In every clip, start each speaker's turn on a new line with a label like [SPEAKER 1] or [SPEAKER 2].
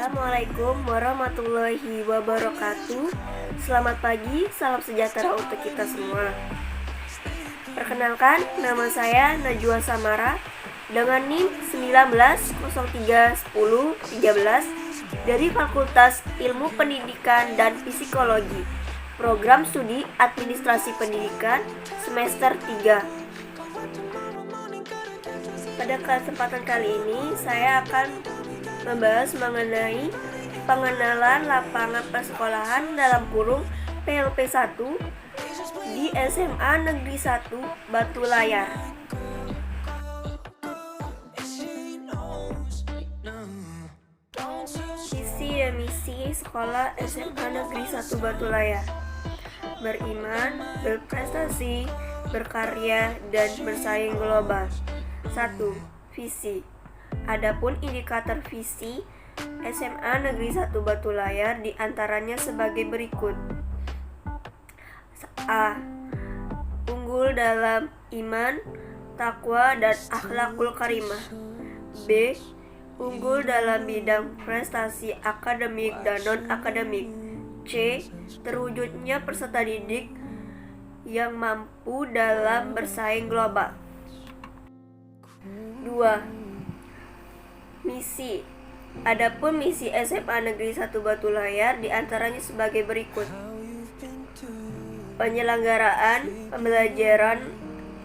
[SPEAKER 1] Assalamualaikum warahmatullahi wabarakatuh. Selamat pagi, salam sejahtera untuk kita semua. Perkenalkan, nama saya Najwa Samara dengan NIM 19031013 dari Fakultas Ilmu Pendidikan dan Psikologi, Program Studi Administrasi Pendidikan semester 3. Pada kesempatan kali ini saya akan membahas mengenai pengenalan lapangan persekolahan dalam kurung PLP 1 di SMA Negeri 1 Batu Layar. Visi dan misi sekolah SMA Negeri 1 Batu Layar: beriman, berprestasi, berkarya, dan bersaing global. 1. Visi. Adapun indikator visi SMA Negeri 1 Batu Layar diantaranya sebagai berikut. A. Unggul dalam iman, takwa, dan akhlakul karimah. B. Unggul dalam bidang prestasi akademik dan non-akademik. C. Terwujudnya peserta didik yang mampu dalam bersaing global. 2. Misi. Adapun misi SMA Negeri 1 Batu Layar diantaranya sebagai berikut. Penyelenggaraan pembelajaran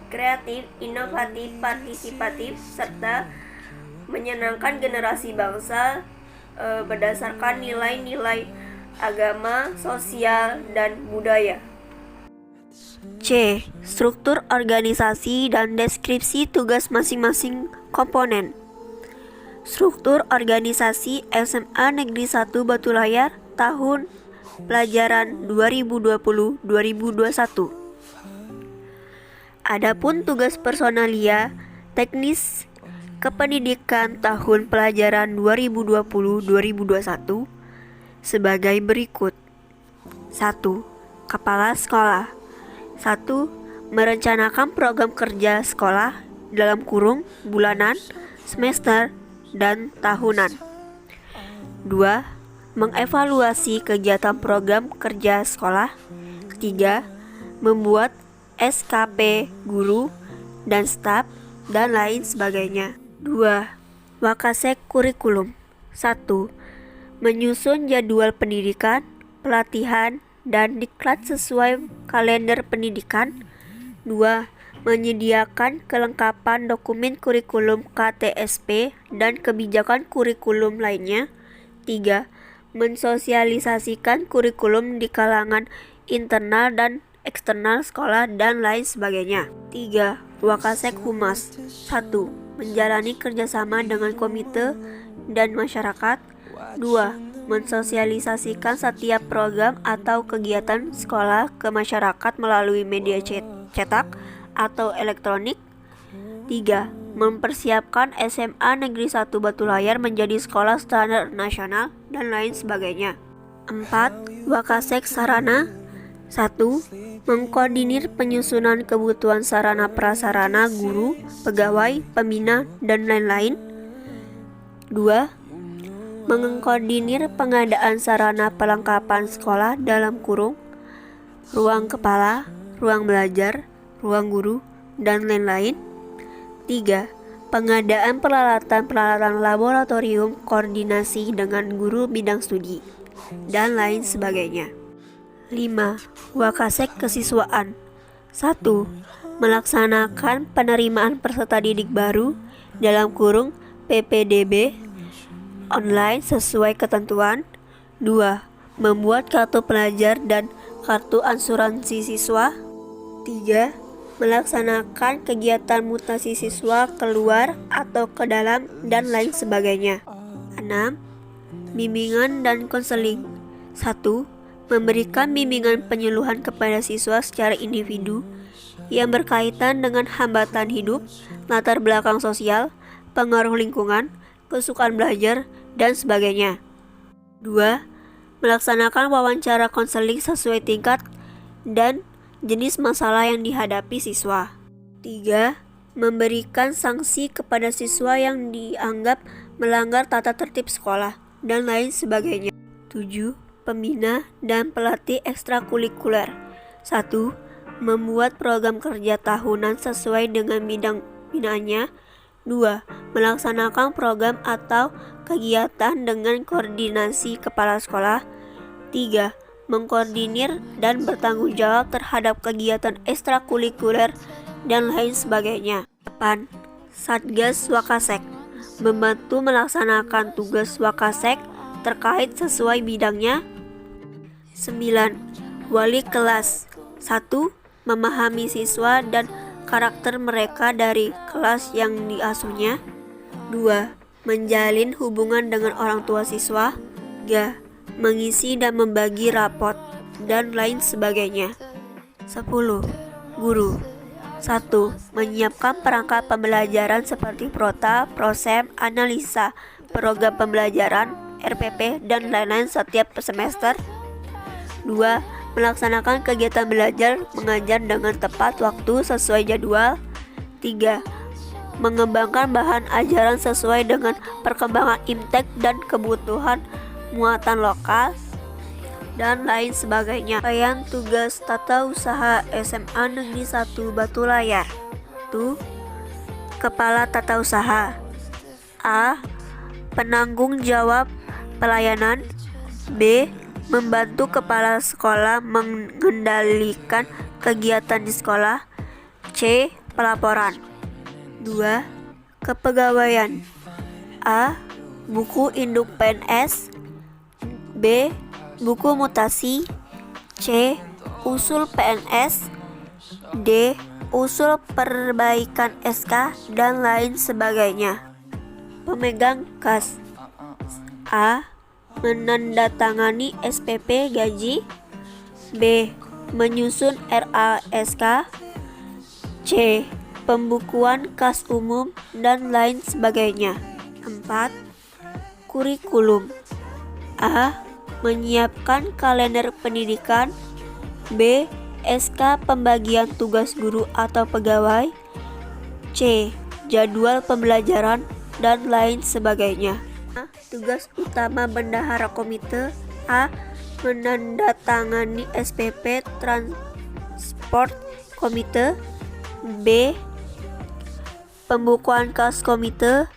[SPEAKER 1] kreatif, inovatif, partisipatif, serta menyenangkan generasi bangsa berdasarkan nilai-nilai agama, sosial, dan budaya. C. Struktur organisasi dan deskripsi tugas masing-masing komponen. Struktur organisasi SMA Negeri 1 Batu Layar tahun pelajaran 2020-2021. Adapun tugas personalia teknis kependidikan tahun pelajaran 2020-2021 sebagai berikut. 1. Kepala sekolah. 1. Merencanakan program kerja sekolah dalam kurung bulanan, semester, dan tahunan. 2. Mengevaluasi kegiatan program kerja sekolah. 3. Membuat SKP guru dan staf dan lain sebagainya. 2. Wakasek kurikulum. 1. Menyusun jadwal pendidikan, pelatihan, dan diklat sesuai kalender pendidikan. 2. Menyediakan kelengkapan dokumen kurikulum KTSP dan kebijakan kurikulum lainnya. 3. Mensosialisasikan kurikulum di kalangan internal dan eksternal sekolah dan lain sebagainya. 3. Wakasek Humas. 1. Menjalani kerjasama dengan komite dan masyarakat. 2. Mensosialisasikan setiap program atau kegiatan sekolah ke masyarakat melalui media cetak atau elektronik. 3. Mempersiapkan SMA Negeri 1 Batu Layar menjadi sekolah standar nasional dan lain sebagainya. 4. Wakasek Sarana. 1. Mengkoordinir penyusunan kebutuhan sarana prasarana guru, pegawai, pembina, dan lain-lain. 2. Mengkoordinir pengadaan sarana perlengkapan sekolah dalam kurung ruang kepala, ruang belajar, ruang guru, dan lain-lain. 3. Pengadaan peralatan-peralatan laboratorium, koordinasi dengan guru bidang studi, dan lain sebagainya. 5. Wakasek kesiswaan. 1. Melaksanakan penerimaan peserta didik baru dalam kurung PPDB online sesuai ketentuan. 2. Membuat kartu pelajar dan kartu asuransi siswa. 3. Melaksanakan kegiatan mutasi siswa keluar atau ke dalam dan lain sebagainya. 6. Bimbingan dan konseling. 1. Memberikan bimbingan penyuluhan kepada siswa secara individu yang berkaitan dengan hambatan hidup, latar belakang sosial, pengaruh lingkungan, kesukaan belajar, dan sebagainya. 2. Melaksanakan wawancara konseling sesuai tingkat dan jenis masalah yang dihadapi siswa. 3. Memberikan sanksi kepada siswa yang dianggap melanggar tata tertib sekolah dan lain sebagainya. 7. Pembina dan pelatih ekstrakurikuler. 1. Membuat program kerja tahunan sesuai dengan bidang binaannya. 2. Melaksanakan program atau kegiatan dengan koordinasi kepala sekolah. 3. Mengkoordinir dan bertanggung jawab terhadap kegiatan ekstrakurikuler dan lain sebagainya. 8. Satgas Wakasek. Membantu melaksanakan tugas Wakasek terkait sesuai bidangnya. 9. Wali kelas. 1. Memahami siswa dan karakter mereka dari kelas yang diasuhnya. 2. Menjalin hubungan dengan orang tua siswa. 3. Mengisi dan membagi rapot dan lain sebagainya. 10. Guru. 1. Menyiapkan perangkat pembelajaran seperti Prota, Prosem, analisa, program pembelajaran, RPP, dan lain-lain setiap semester. 2. Melaksanakan kegiatan belajar mengajar dengan tepat waktu sesuai jadwal. 3. Mengembangkan bahan ajaran sesuai dengan perkembangan IMTEK dan kebutuhan muatan lokal, dan lain sebagainya. Rangkaian tugas tata usaha SMA Negeri 1 Batu Layar. 1. Kepala Tata Usaha. A. Penanggung jawab pelayanan. B. Membantu kepala sekolah mengendalikan kegiatan di sekolah. C. Pelaporan. 2. Kepegawaian. A. Buku induk PNS. B. Buku mutasi. C. Usul PNS. D. Usul perbaikan SK dan lain sebagainya. Pemegang kas. A. Menandatangani SPP gaji. B. Menyusun RASK. C. Pembukuan kas umum dan lain sebagainya. 4. Kurikulum. A. Menyiapkan kalender pendidikan. B. SK pembagian tugas guru atau pegawai. C. Jadwal pembelajaran dan lain sebagainya. Tugas utama bendahara komite. A. Menandatangani SPP transport komite. B. Pembukuan kas komite.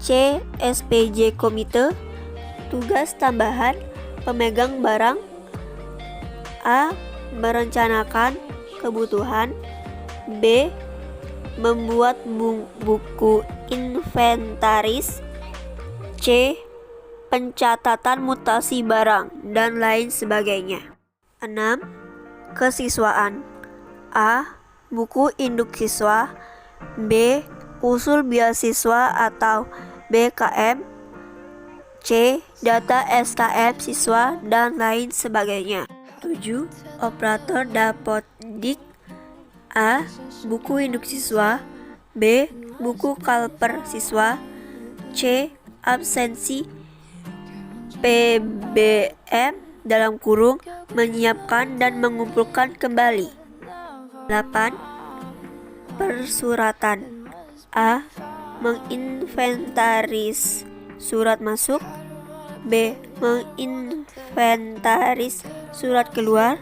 [SPEAKER 1] C. SPJ komite. Tugas tambahan pemegang barang. A. Merencanakan kebutuhan. B. Membuat buku inventaris. C. Pencatatan mutasi barang dan lain sebagainya. 6. Kesiswaan. A. Buku induk siswa. B. Usul beasiswa atau BKM. C. Data SKM siswa dan lain sebagainya. 7. Operator Dapodik. A. Buku induk siswa. B. Buku kalper siswa. C. Absensi PBM dalam kurung menyiapkan dan mengumpulkan kembali. 8. Persuratan. A. Menginventaris surat masuk. B. Menginventaris surat keluar.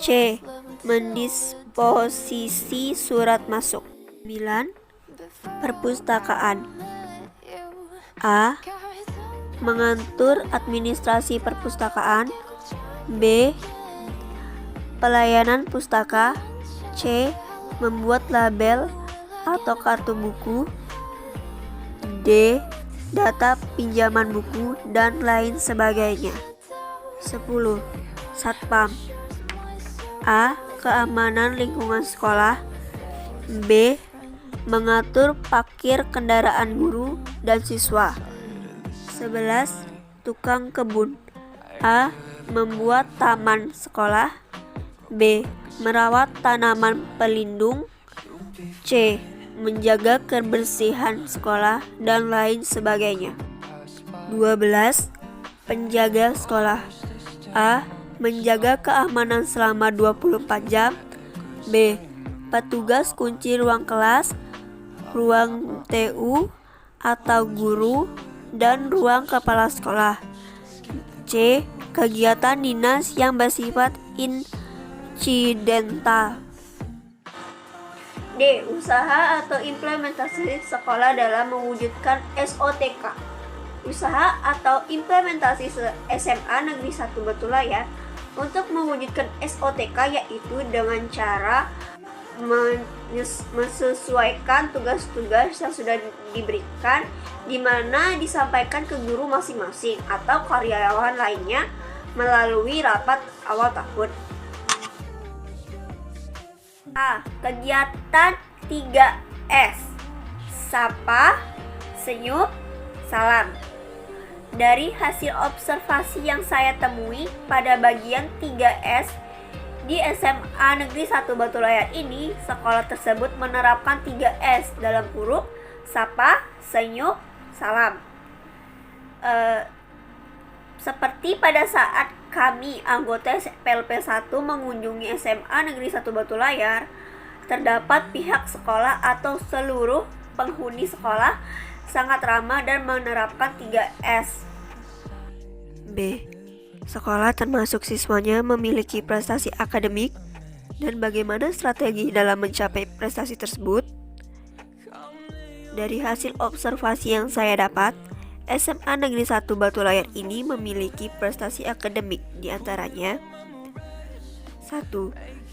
[SPEAKER 1] C. Mendisposisi surat masuk. 9. Perpustakaan. A. Mengatur administrasi perpustakaan. B. Pelayanan pustaka. C. Membuat label atau kartu buku. D. Data pinjaman buku dan lain sebagainya. 10. Satpam. A. Keamanan lingkungan sekolah. B. Mengatur parkir kendaraan guru dan siswa. 11. Tukang kebun. A. Membuat taman sekolah. B. Merawat tanaman pelindung. C. Menjaga kebersihan sekolah dan lain sebagainya. 12. Penjaga sekolah. A. Menjaga keamanan selama 24 jam. B. Petugas kunci ruang kelas, ruang TU atau guru, dan ruang kepala sekolah. C. Kegiatan dinas yang bersifat insidental. D. Usaha atau implementasi sekolah dalam mewujudkan SOTK. Usaha atau implementasi SMA Negeri 1 Batu Layar untuk mewujudkan SOTK yaitu dengan cara menyesuaikan tugas-tugas yang sudah diberikan, di mana disampaikan ke guru masing-masing atau karyawan lainnya melalui rapat awal tahun. A. Kegiatan 3S. Sapa, senyum, salam. Dari hasil observasi yang saya temui pada bagian 3S di SMA Negeri 1 Batu Layar ini, sekolah tersebut menerapkan 3S dalam huruf sapa, senyum, salam. Seperti pada saat kami anggota PLP 1 mengunjungi SMA Negeri 1 Batu Layar, terdapat pihak sekolah atau seluruh penghuni sekolah sangat ramah dan menerapkan 3S. B. Sekolah termasuk siswanya memiliki prestasi akademik dan bagaimana strategi dalam mencapai prestasi tersebut? Dari hasil observasi yang saya dapat, SMA Negeri 1 Batu Layar ini memiliki prestasi akademik, di antaranya 1.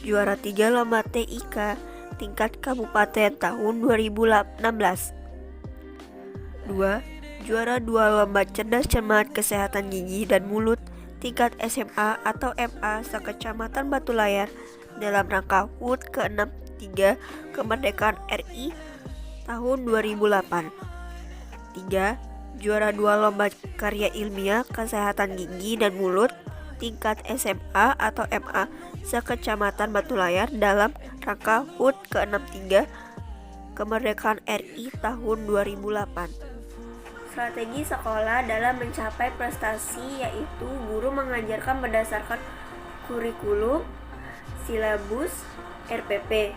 [SPEAKER 1] Juara 3 lomba TIK tingkat kabupaten tahun 2016. 2. Juara 2 lomba cerdas cermat kesehatan gigi dan mulut tingkat SMA atau MA sekecamatan Batu Layar dalam rangka HUT ke-63 kemerdekaan RI tahun 2008. 3. Juara 2 lomba karya ilmiah kesehatan gigi dan mulut tingkat SMA atau MA sekecamatan Batu Layar dalam rangka HUT ke-63 kemerdekaan RI tahun 2008. Strategi sekolah dalam mencapai prestasi yaitu guru mengajarkan berdasarkan kurikulum, silabus, RPP.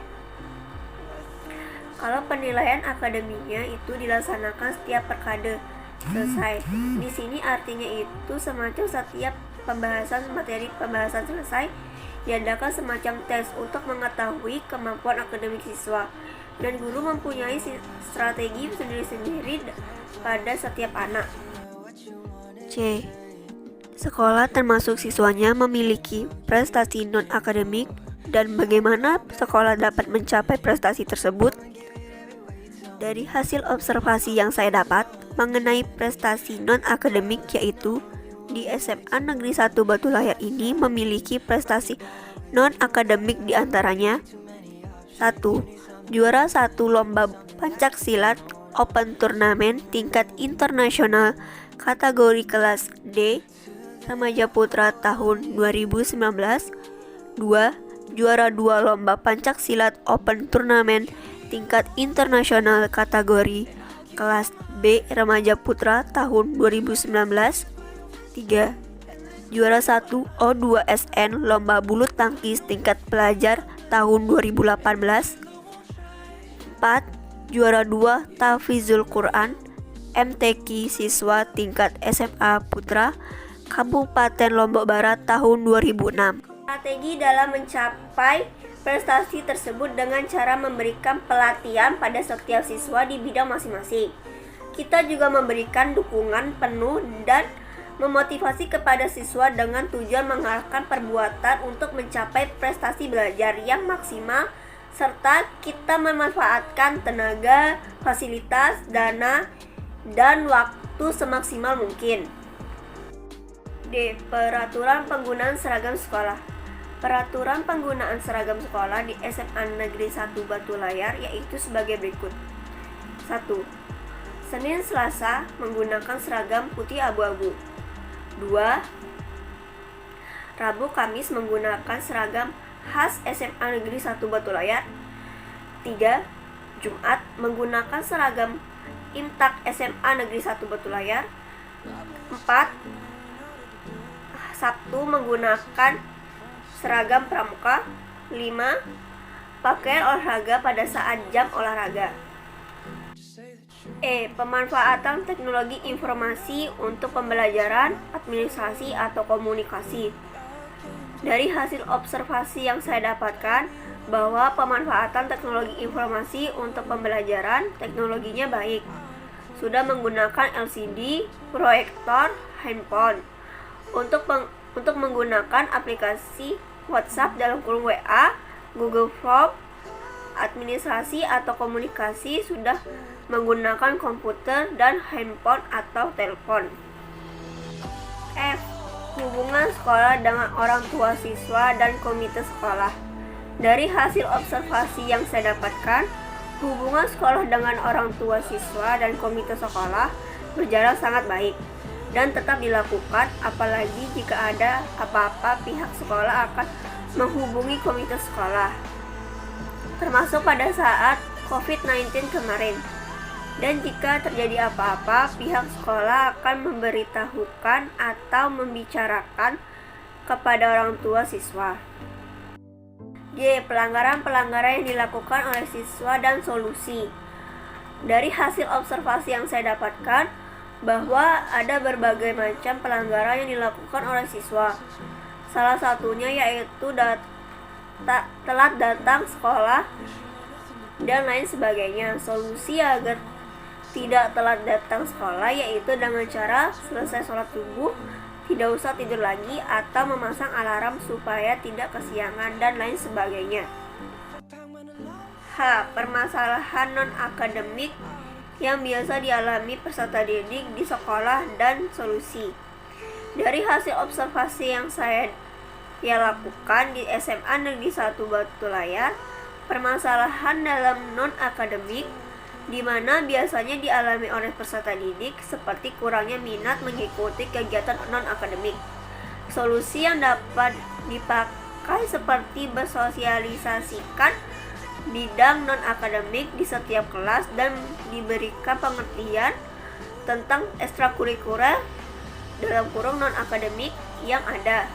[SPEAKER 1] Kalau penilaian akademiknya itu dilaksanakan setiap perkade selesai. Di sini artinya itu semacam setiap materi pembahasan selesai diadakan semacam tes untuk mengetahui kemampuan akademik siswa, dan guru mempunyai strategi sendiri-sendiri pada setiap anak. C. Sekolah termasuk siswanya memiliki prestasi non-akademik dan bagaimana sekolah dapat mencapai prestasi tersebut? Dari hasil observasi yang saya dapat mengenai prestasi non-akademik yaitu di SMA Negeri 1 Batu Layar ini memiliki prestasi non-akademik diantaranya 1. Juara 1 lomba Pencaksilat Open Turnamen tingkat internasional kategori kelas D Remaja Putra tahun 2019. 2. Juara 2 lomba Pencaksilat Open Turnamen tingkat internasional kategori kelas B Remaja Putra tahun 2019. 3. Juara 1 O2SN lomba bulu tangkis tingkat pelajar tahun 2018. 4. Juara 2 Tahfizul Quran MTQ siswa tingkat SMA Putra Kabupaten Lombok Barat tahun 2006. Strategi dalam mencapai prestasi tersebut dengan cara memberikan pelatihan pada setiap siswa di bidang masing-masing. Kita juga memberikan dukungan penuh dan memotivasi kepada siswa dengan tujuan mengarahkan perbuatan untuk mencapai prestasi belajar yang maksimal, serta kita memanfaatkan tenaga, fasilitas, dana, dan waktu semaksimal mungkin. D. Peraturan penggunaan seragam sekolah. Peraturan penggunaan seragam sekolah di SMA Negeri 1 Batu Layar yaitu sebagai berikut. 1. Senin Selasa menggunakan seragam putih abu-abu. 2. Rabu Kamis menggunakan seragam khas SMA Negeri 1 Batu Layar. 3. Jumat menggunakan seragam Imtak SMA Negeri 1 Batu Layar. 4. Sabtu menggunakan seragam pramuka. 5. Pakaian olahraga pada saat jam olahraga. Pemanfaatan teknologi informasi untuk pembelajaran, administrasi, atau komunikasi. Dari hasil observasi yang saya dapatkan, bahwa pemanfaatan teknologi informasi untuk pembelajaran teknologinya baik. Sudah menggunakan LCD, proyektor, handphone. Untuk menggunakan aplikasi WhatsApp dalam kurung WA, Google Form, administrasi atau komunikasi sudah menggunakan komputer dan handphone atau telepon. F. Hubungan sekolah dengan orang tua siswa dan komite sekolah. Dari hasil observasi yang saya dapatkan, hubungan sekolah dengan orang tua siswa dan komite sekolah berjalan sangat baik dan tetap dilakukan, apalagi jika ada apa-apa pihak sekolah akan menghubungi komite sekolah, termasuk pada saat COVID-19 kemarin. Dan jika terjadi apa-apa, pihak sekolah akan memberitahukan atau membicarakan kepada orang tua siswa. G. Pelanggaran-pelanggaran yang dilakukan oleh siswa dan solusi. Dari hasil observasi yang saya dapatkan, bahwa ada berbagai macam pelanggaran yang dilakukan oleh siswa. Salah satunya yaitu telat datang sekolah dan lain sebagainya. Solusi agar tidak telat datang sekolah yaitu dengan cara selesai sholat subuh, tidak usah tidur lagi, atau memasang alarm supaya tidak kesiangan dan lain sebagainya. H. Permasalahan non-akademik yang biasa dialami peserta didik di sekolah dan solusi. Dari hasil observasi yang saya lakukan di SMA Negeri 1 Batu Layar, permasalahan dalam non-akademik di mana biasanya dialami oleh peserta didik seperti kurangnya minat mengikuti kegiatan non-akademik. Solusi yang dapat dipakai seperti bersosialisasikan bidang non-akademik di setiap kelas dan diberikan pengertian tentang ekstrakurikuler dalam kurung non-akademik yang ada.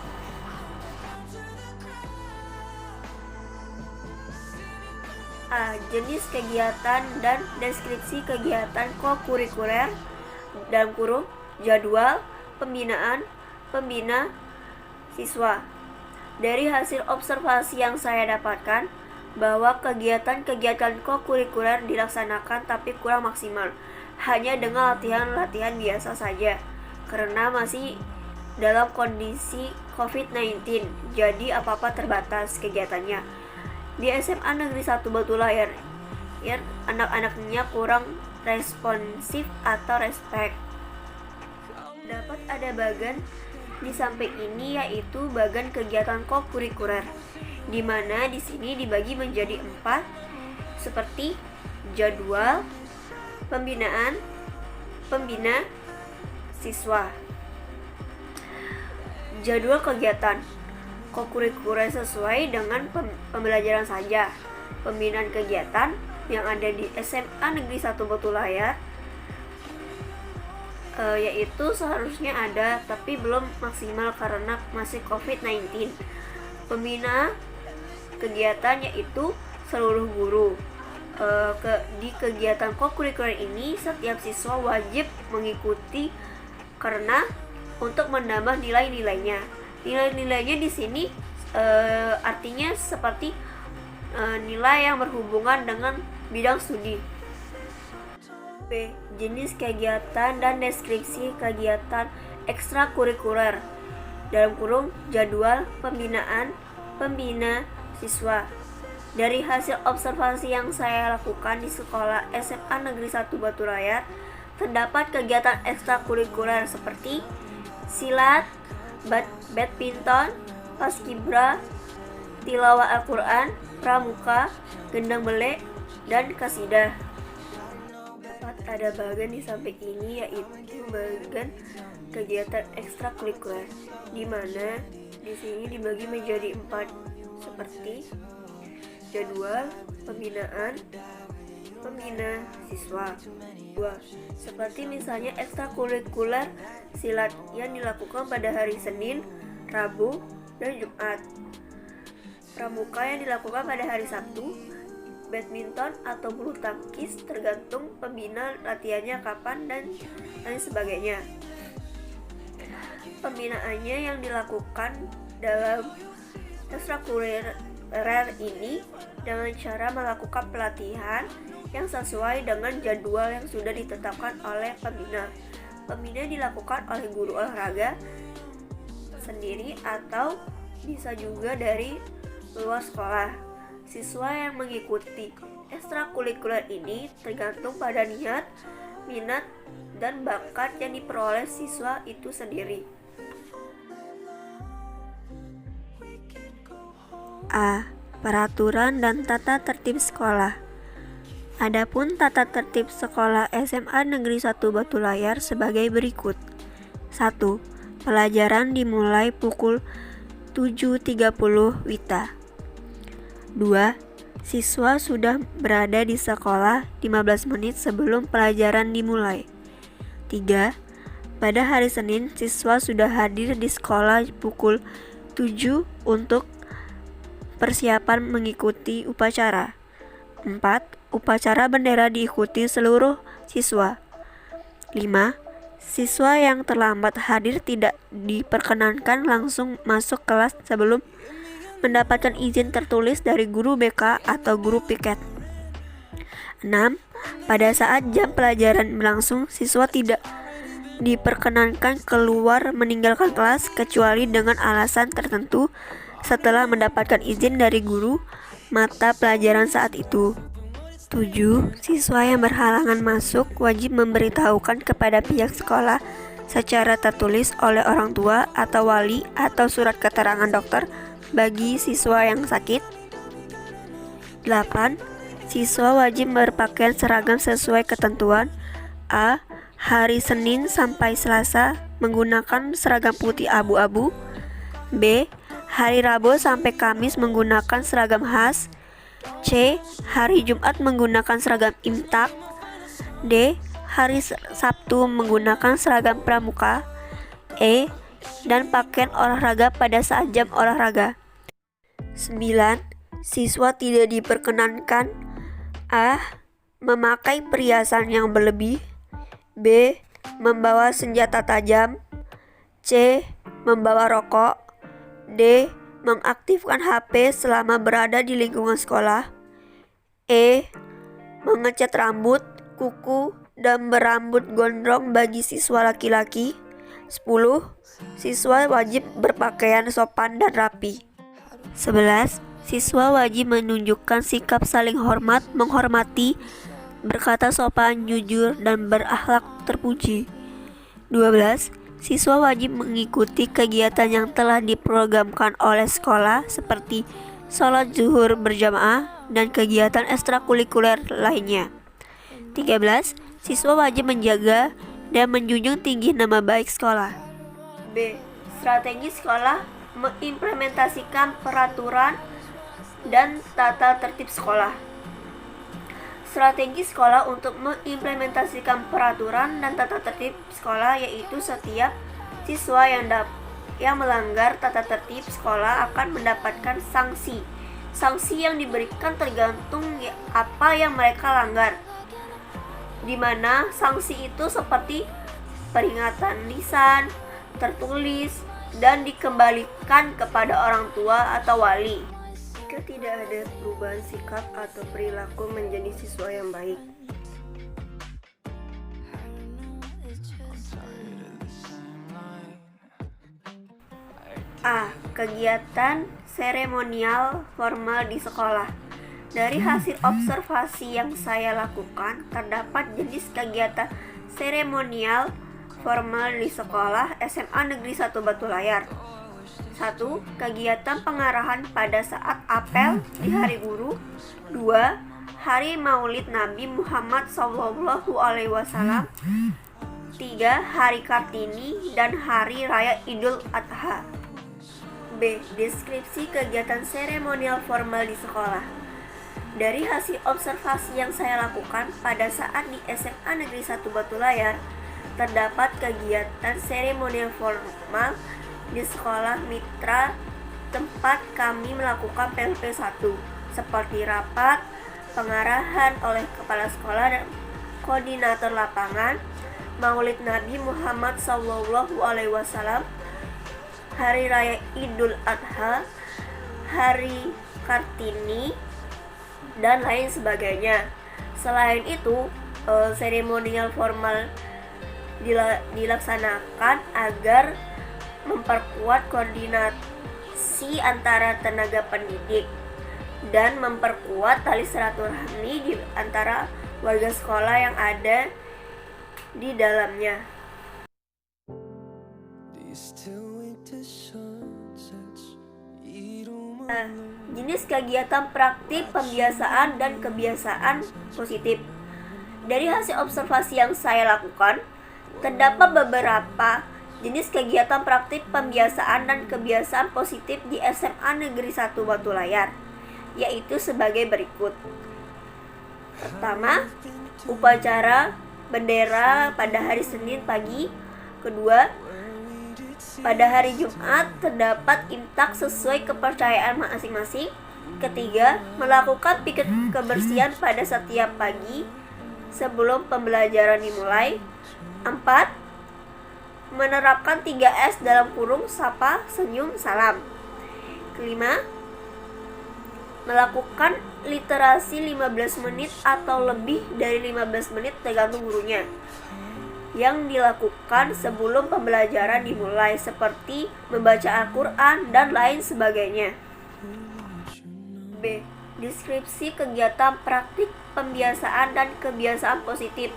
[SPEAKER 1] A. Jenis kegiatan dan deskripsi kegiatan kokurikuler dalam kurung jadwal pembinaan pembina siswa. Dari hasil observasi yang saya dapatkan, bahwa kegiatan-kegiatan kokurikuler dilaksanakan tapi kurang maksimal, hanya dengan latihan-latihan biasa saja, karena masih dalam kondisi COVID-19, jadi apa-apa terbatas kegiatannya. Di SMA Negeri 1 Batu Layar, anak-anaknya kurang responsif atau respect. Dapat ada bagan di samping ini, yaitu bagan kegiatan kokurikuler, di mana di sini dibagi menjadi 4, seperti jadwal pembinaan pembina siswa. Jadwal kegiatan kokurikuler sesuai dengan pembelajaran saja. Pembinaan kegiatan yang ada di SMA Negeri 1 Batu Layar yaitu seharusnya ada tapi belum maksimal karena masih COVID-19. Pembina kegiatan yaitu seluruh guru. Di kegiatan kokurikuler ini setiap siswa wajib mengikuti karena untuk menambah nilai-nilainya. Nilai-nilainya di sini artinya seperti nilai yang berhubungan dengan bidang studi. B. Jenis kegiatan dan deskripsi kegiatan ekstrakurikuler dalam kurung jadwal pembinaan pembina siswa. Dari hasil observasi yang saya lakukan di sekolah SMA Negeri 1 Batu Layar, terdapat kegiatan ekstrakurikuler seperti silat, badminton, paskibra, tilawah Al-Quran, pramuka, gendang belek, dan kasidah. Dapat ada bagan di samping ini, yaitu bagan kegiatan ekstrakurikuler, di mana di sini dibagi menjadi 4, seperti jadwal pembinaan pembina siswa. 2. Seperti misalnya ekstrakurikuler silat yang dilakukan pada hari Senin, Rabu, dan Jumat. Pramuka yang dilakukan pada hari Sabtu, badminton atau bulu tangkis, tergantung pembina latihannya kapan dan lain sebagainya. Pembinaannya yang dilakukan dalam ekstrakurikuler ini dengan cara melakukan pelatihan yang sesuai dengan jadwal yang sudah ditetapkan oleh pembina. Pembina dilakukan oleh guru olahraga sendiri atau bisa juga dari luar sekolah. Siswa yang mengikuti ekstrakurikuler ini tergantung pada niat, minat, dan bakat yang diperoleh siswa itu sendiri. A. Peraturan dan tata tertib sekolah. Adapun tata tertib sekolah SMA Negeri 1 Batu Layar sebagai berikut. 1. Pelajaran dimulai pukul 7.30 WITA. 2. Siswa sudah berada di sekolah 15 menit sebelum pelajaran dimulai. 3. Pada hari Senin, siswa sudah hadir di sekolah pukul 7 untuk persiapan mengikuti upacara. 4. Upacara bendera diikuti seluruh siswa. 5. Siswa yang terlambat hadir tidak diperkenankan langsung masuk kelas sebelum mendapatkan izin tertulis dari guru BK atau guru piket. 6. Pada saat jam pelajaran berlangsung, siswa tidak diperkenankan keluar meninggalkan kelas kecuali dengan alasan tertentu setelah mendapatkan izin dari guru mata pelajaran saat itu. 7. Siswa yang berhalangan masuk wajib memberitahukan kepada pihak sekolah secara tertulis oleh orang tua atau wali atau surat keterangan dokter bagi siswa yang sakit. 8. Siswa wajib berpakaian seragam sesuai ketentuan. A. Hari Senin sampai Selasa menggunakan seragam putih abu-abu. B. Hari Rabu sampai Kamis menggunakan seragam khas. C. Hari Jumat menggunakan seragam imtak. D. Hari Sabtu menggunakan seragam pramuka. E. Dan pakaian olahraga pada saat jam olahraga. 9. Siswa tidak diperkenankan A. Memakai perhiasan yang berlebih. B. Membawa senjata tajam. C. Membawa rokok. D. Mengaktifkan HP selama berada di lingkungan sekolah. E. Mengecat rambut, kuku, dan berambut gondrong bagi siswa laki-laki. 10. Siswa wajib berpakaian sopan dan rapi. 11. Siswa wajib menunjukkan sikap saling hormat, menghormati, berkata sopan, jujur, dan berakhlak terpuji. 12. Siswa wajib mengikuti kegiatan yang telah diprogramkan oleh sekolah seperti sholat zuhur berjamaah dan kegiatan ekstrakurikuler lainnya. 13. Siswa wajib menjaga dan menjunjung tinggi nama baik sekolah. B. Strategi sekolah mengimplementasikan peraturan dan tata tertib sekolah. Strategi sekolah untuk mengimplementasikan peraturan dan tata tertib sekolah yaitu setiap siswa yang melanggar tata tertib sekolah akan mendapatkan sanksi. Sanksi yang diberikan tergantung apa yang mereka langgar, di mana sanksi itu seperti peringatan lisan, tertulis, dan dikembalikan kepada orang tua atau wali jika tidak ada perubahan sikap atau perilaku menjadi siswa yang baik. A. Kegiatan seremonial formal di sekolah. Dari hasil observasi yang saya lakukan, terdapat jenis kegiatan seremonial formal di sekolah SMA Negeri 1 Batu Layar. 1. Kegiatan pengarahan pada saat apel di Hari Guru. 2. Hari Maulid Nabi Muhammad SAW. 3. Hari Kartini dan Hari Raya Idul Adha. B. Deskripsi kegiatan seremonial formal di sekolah. Dari hasil observasi yang saya lakukan pada saat di SMA Negeri 1 Batu Layar, terdapat kegiatan seremonial formal di sekolah mitra tempat kami melakukan PLP 1 seperti rapat, pengarahan oleh kepala sekolah dan koordinator lapangan, Maulid Nabi Muhammad SAW, Hari Raya Idul Adha, Hari Kartini, dan lain sebagainya. Selain itu, seremonial formal dilaksanakan agar memperkuat koordinasi antara tenaga pendidik dan memperkuat tali silaturahmi di antara warga sekolah yang ada di dalamnya. Jenis kegiatan praktik, pembiasaan, dan kebiasaan positif. Dari hasil observasi yang saya lakukan, terdapat beberapa jenis kegiatan praktik, pembiasaan, dan kebiasaan positif di SMA Negeri 1 Batulayar, yaitu sebagai berikut. Pertama, upacara bendera pada hari Senin pagi. Kedua, pada hari Jumat terdapat imsak sesuai kepercayaan masing-masing. Ketiga, melakukan pikir kebersihan pada setiap pagi sebelum pembelajaran dimulai. 4. Menerapkan 3S dalam kurung sapa, senyum, salam. Kelima, melakukan literasi 15 menit atau lebih dari 15 menit tergantung gurunya, yang dilakukan sebelum pembelajaran dimulai, seperti membaca Al-Quran dan lain sebagainya. B. Deskripsi kegiatan praktik, pembiasaan, dan kebiasaan positif.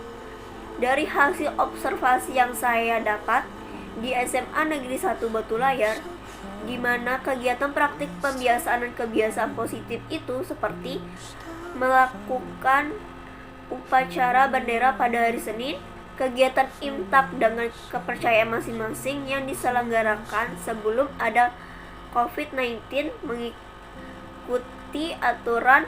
[SPEAKER 1] Dari hasil observasi yang saya dapat di SMA Negeri 1 Batulayar, di mana kegiatan praktik, pembiasaan, dan kebiasaan positif itu seperti melakukan upacara bendera pada hari Senin, kegiatan imsak dengan kepercayaan masing-masing yang diselenggarakan sebelum ada COVID-19, mengikuti aturan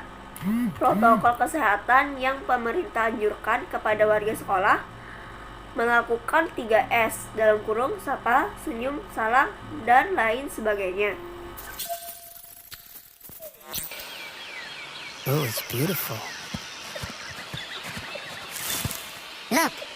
[SPEAKER 1] protokol kesehatan yang pemerintah anjurkan kepada warga sekolah, melakukan 3S dalam kurung sapa, senyum, salam, dan lain sebagainya.
[SPEAKER 2] Oh, it's beautiful. Look.